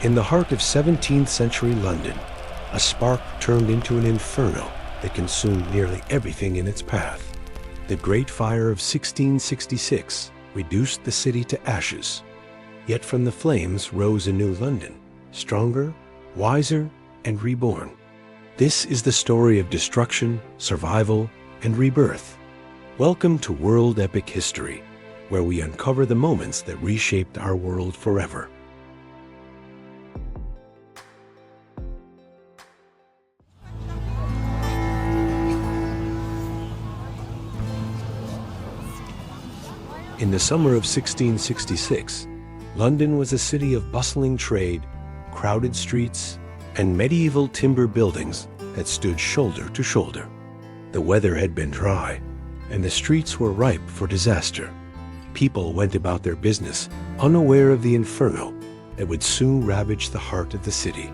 In the heart of 17th century London, a spark turned into an inferno that consumed nearly everything in its path. The Great Fire of 1666 reduced the city to ashes. Yet from the flames rose a new London, stronger, wiser, and reborn. This is the story of destruction, survival, and rebirth. Welcome to World Epic History, where we uncover the moments that reshaped our world forever. In the summer of 1666, London was a city of bustling trade, crowded streets, and medieval timber buildings that stood shoulder to shoulder. The weather had been dry, and the streets were ripe for disaster. People went about their business unaware of the inferno that would soon ravage the heart of the city.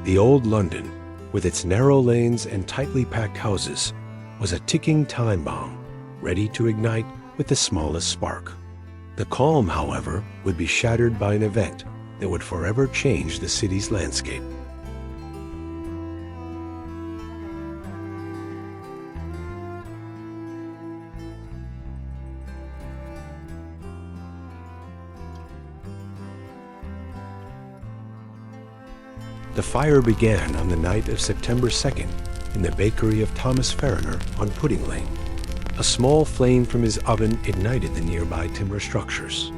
The old London, with its narrow lanes and tightly packed houses, was a ticking time bomb, ready to ignite with the smallest spark. The calm, however, would be shattered by an event that would forever change the city's landscape. The fire began on the night of September 2nd in the bakery of Thomas Farriner on Pudding Lane. A small flame from his oven ignited the nearby timber structures.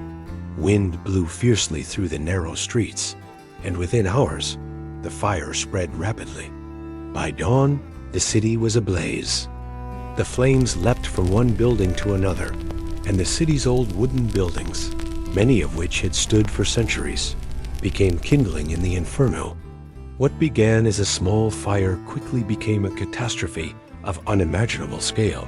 Wind blew fiercely through the narrow streets, and within hours, the fire spread rapidly. By dawn, the city was ablaze. The flames leapt from one building to another, and the city's old wooden buildings, many of which had stood for centuries, became kindling in the inferno. What began as a small fire quickly became a catastrophe of unimaginable scale.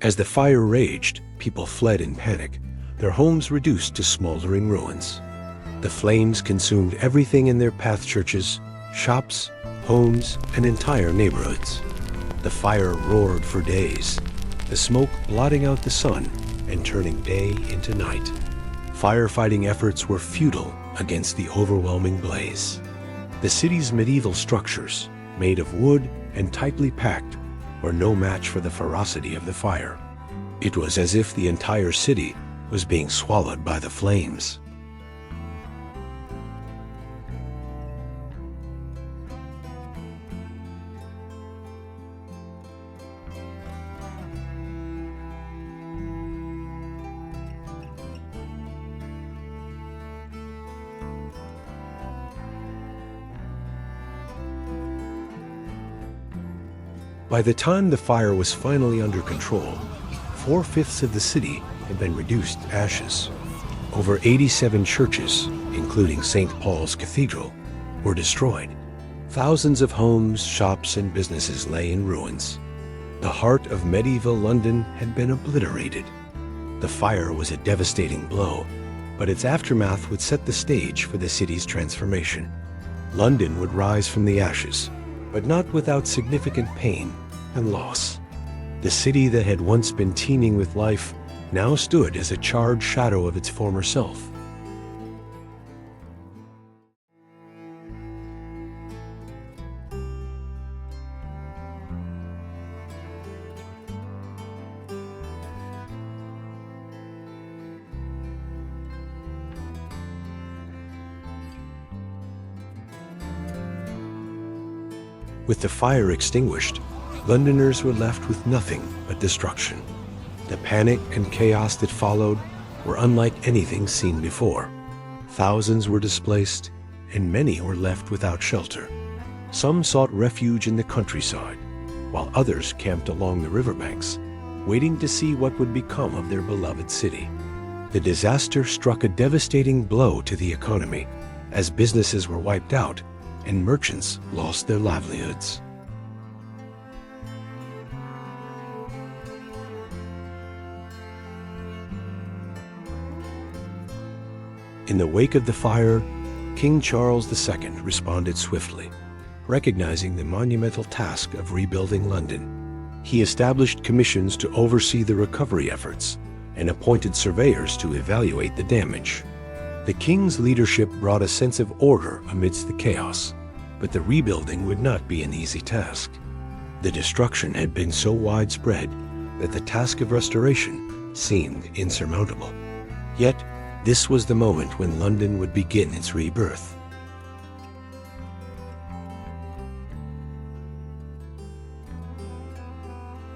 As the fire raged, people fled in panic, their homes reduced to smoldering ruins. The flames consumed everything in their path: churches, shops, homes, and entire neighborhoods. The fire roared for days, the smoke blotting out the sun and turning day into night. Firefighting efforts were futile against the overwhelming blaze. The city's medieval structures, made of wood and tightly packed, were no match for the ferocity of the fire. It was as if the entire city was being swallowed by the flames. By the time the fire was finally under control, 4/5 of the city had been reduced to ashes. Over 87 churches, including St. Paul's Cathedral, were destroyed. Thousands of homes, shops, and businesses lay in ruins. The heart of medieval London had been obliterated. The fire was a devastating blow, but its aftermath would set the stage for the city's transformation. London would rise from the ashes, but not without significant pain and loss. The city that had once been teeming with life now stood as a charred shadow of its former self. With the fire extinguished, Londoners were left with nothing but destruction. The panic and chaos that followed were unlike anything seen before. Thousands were displaced, and many were left without shelter. Some sought refuge in the countryside, while others camped along the riverbanks, waiting to see what would become of their beloved city. The disaster struck a devastating blow to the economy, as businesses were wiped out and merchants lost their livelihoods. In the wake of the fire, King Charles II responded swiftly. Recognizing the monumental task of rebuilding London, he established commissions to oversee the recovery efforts and appointed surveyors to evaluate the damage. The king's leadership brought a sense of order amidst the chaos, but the rebuilding would not be an easy task. The destruction had been so widespread that the task of restoration seemed insurmountable. Yet, this was the moment when London would begin its rebirth.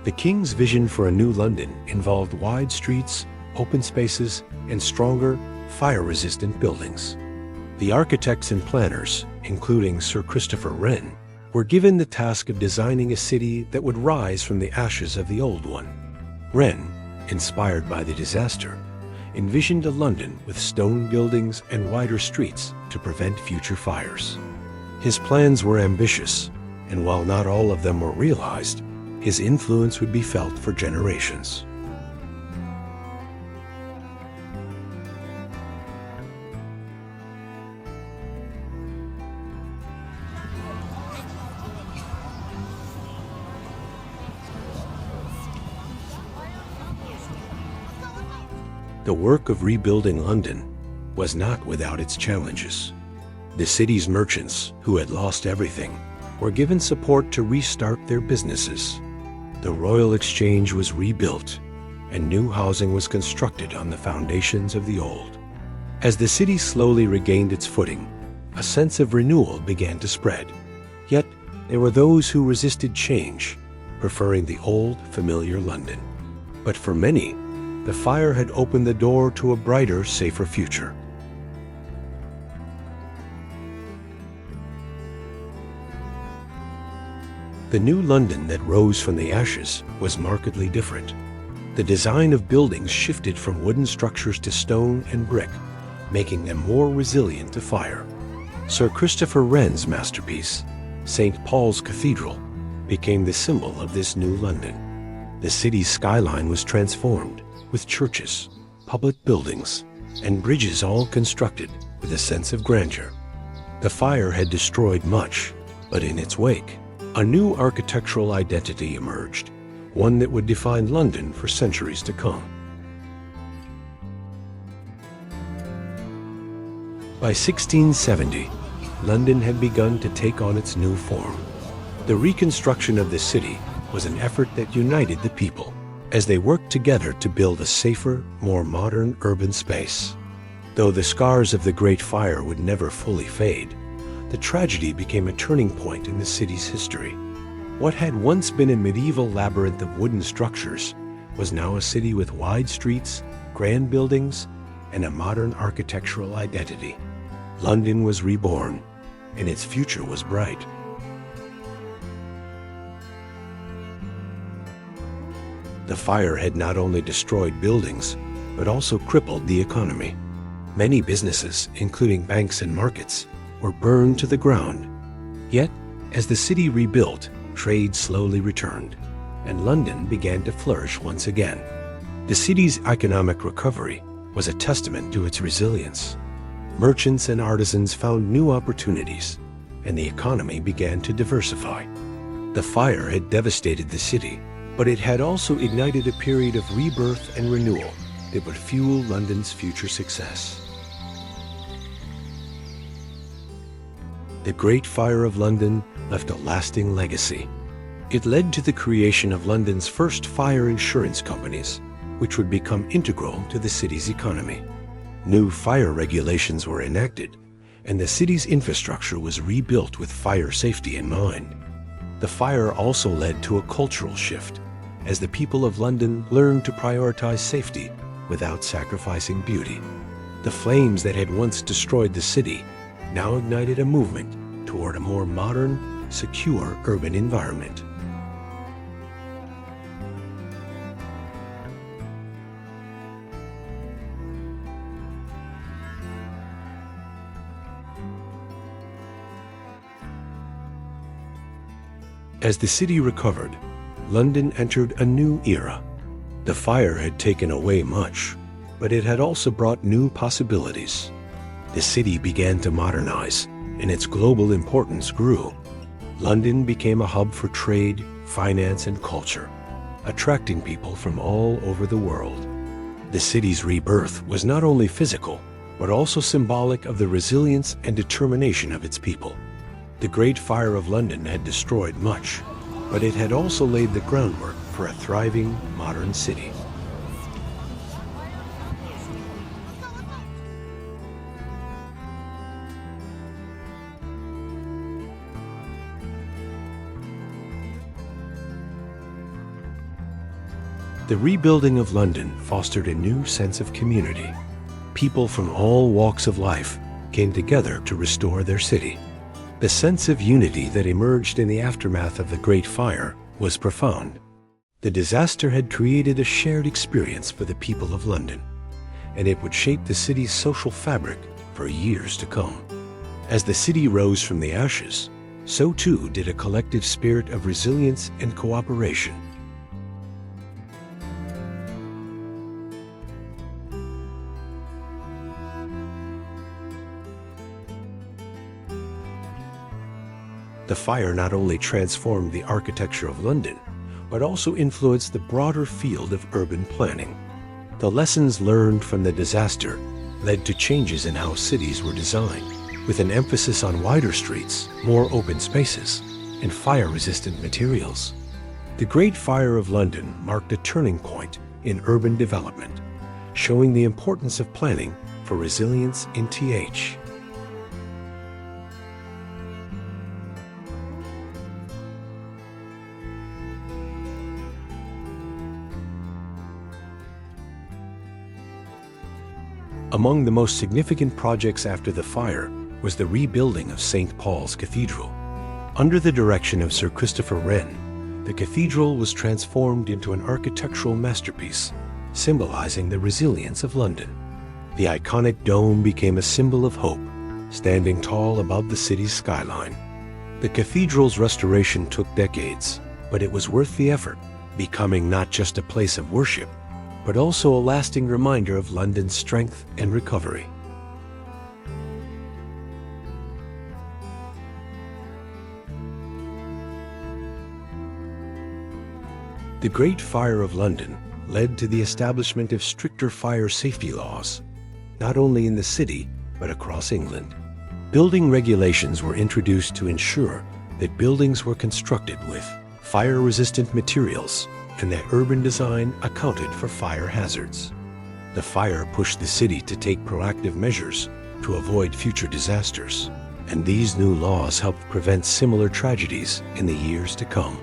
The king's vision for a new London involved wide streets, open spaces, and stronger, fire-resistant buildings. The architects and planners, including Sir Christopher Wren, were given the task of designing a city that would rise from the ashes of the old one. Wren, inspired by the disaster, envisioned a London with stone buildings and wider streets to prevent future fires. His plans were ambitious, and while not all of them were realized, his influence would be felt for generations. The work of rebuilding London was not without its challenges. The city's merchants, who had lost everything, were given support to restart their businesses. The Royal Exchange was rebuilt, and new housing was constructed on the foundations of the old. As the city slowly regained its footing, a sense of renewal began to spread. Yet, there were those who resisted change, preferring the old, familiar London. But for many, the fire had opened the door to a brighter, safer future. The new London that rose from the ashes was markedly different. The design of buildings shifted from wooden structures to stone and brick, making them more resilient to fire. Sir Christopher Wren's masterpiece, St. Paul's Cathedral, became the symbol of this new London. The city's skyline was transformed, with churches, public buildings, and bridges all constructed with a sense of grandeur. The fire had destroyed much, but in its wake, a new architectural identity emerged, one that would define London for centuries to come. By 1670, London had begun to take on its new form. The reconstruction of the city was an effort that united the people as they worked together to build a safer, more modern urban space. Though the scars of the Great Fire would never fully fade, the tragedy became a turning point in the city's history. What had once been a medieval labyrinth of wooden structures was now a city with wide streets, grand buildings, and a modern architectural identity. London was reborn, and its future was bright. The fire had not only destroyed buildings, but also crippled the economy. Many businesses, including banks and markets, were burned to the ground. Yet, as the city rebuilt, trade slowly returned, and London began to flourish once again. The city's economic recovery was a testament to its resilience. Merchants and artisans found new opportunities, and the economy began to diversify. The fire had devastated the city, but it had also ignited a period of rebirth and renewal that would fuel London's future success. The Great Fire of London left a lasting legacy. It led to the creation of London's first fire insurance companies, which would become integral to the city's economy. New fire regulations were enacted, and the city's infrastructure was rebuilt with fire safety in mind. The fire also led to a cultural shift, as the people of London learned to prioritize safety without sacrificing beauty. The flames that had once destroyed the city now ignited a movement toward a more modern, secure urban environment. As the city recovered, London entered a new era. The fire had taken away much, but it had also brought new possibilities. The city began to modernize, and its global importance grew. London became a hub for trade, finance, and culture, attracting people from all over the world. The city's rebirth was not only physical, but also symbolic of the resilience and determination of its people. The Great Fire of London had destroyed much, but it had also laid the groundwork for a thriving, modern city. The rebuilding of London fostered a new sense of community. People from all walks of life came together to restore their city. The sense of unity that emerged in the aftermath of the Great Fire was profound. The disaster had created a shared experience for the people of London, and it would shape the city's social fabric for years to come. As the city rose from the ashes, so too did a collective spirit of resilience and cooperation. The fire not only transformed the architecture of London, but also influenced the broader field of urban planning. The lessons learned from the disaster led to changes in how cities were designed, with an emphasis on wider streets, more open spaces, and fire-resistant materials. The Great Fire of London marked a turning point in urban development, showing the importance of planning for resilience in TH. Among the most significant projects after the fire was the rebuilding of St. Paul's Cathedral. Under the direction of Sir Christopher Wren, the cathedral was transformed into an architectural masterpiece, symbolizing the resilience of London. The iconic dome became a symbol of hope, standing tall above the city's skyline. The cathedral's restoration took decades, but it was worth the effort, becoming not just a place of worship, but also a lasting reminder of London's strength and recovery. The Great Fire of London led to the establishment of stricter fire safety laws, not only in the city, but across England. Building regulations were introduced to ensure that buildings were constructed with fire-resistant materials and that urban design accounted for fire hazards. The fire pushed the city to take proactive measures to avoid future disasters, and these new laws helped prevent similar tragedies in the years to come.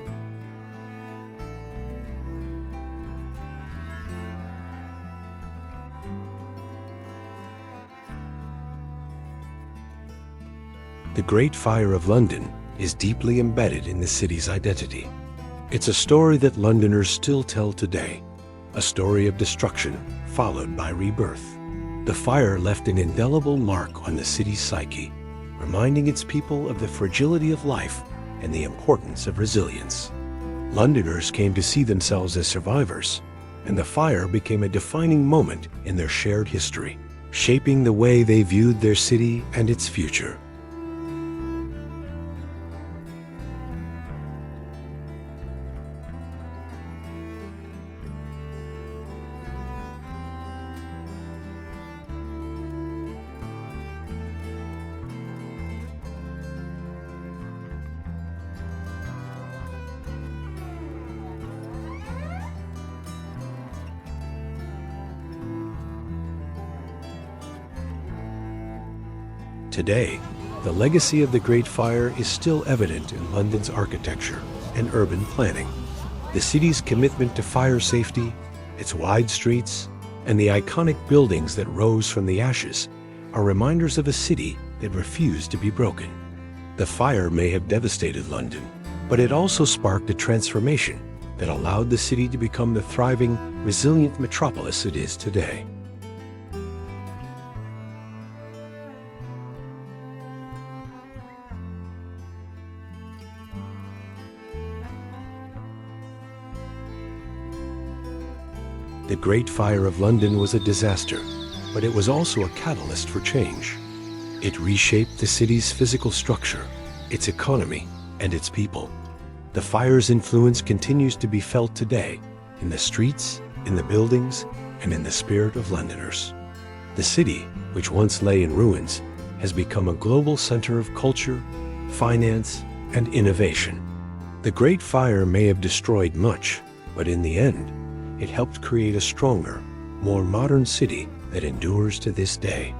The Great Fire of London is deeply embedded in the city's identity. It's a story that Londoners still tell today, a story of destruction followed by rebirth. The fire left an indelible mark on the city's psyche, reminding its people of the fragility of life and the importance of resilience. Londoners came to see themselves as survivors, and the fire became a defining moment in their shared history, shaping the way they viewed their city and its future. Today, the legacy of the Great Fire is still evident in London's architecture and urban planning. The city's commitment to fire safety, its wide streets, and the iconic buildings that rose from the ashes are reminders of a city that refused to be broken. The fire may have devastated London, but it also sparked a transformation that allowed the city to become the thriving, resilient metropolis it is today. The Great Fire of London was a disaster, but it was also a catalyst for change. It reshaped the city's physical structure, its economy, and its people. The fire's influence continues to be felt today in the streets, in the buildings, and in the spirit of Londoners. The city, which once lay in ruins, has become a global center of culture, finance, and innovation. The Great Fire may have destroyed much, but in the end, it helped create a stronger, more modern city that endures to this day.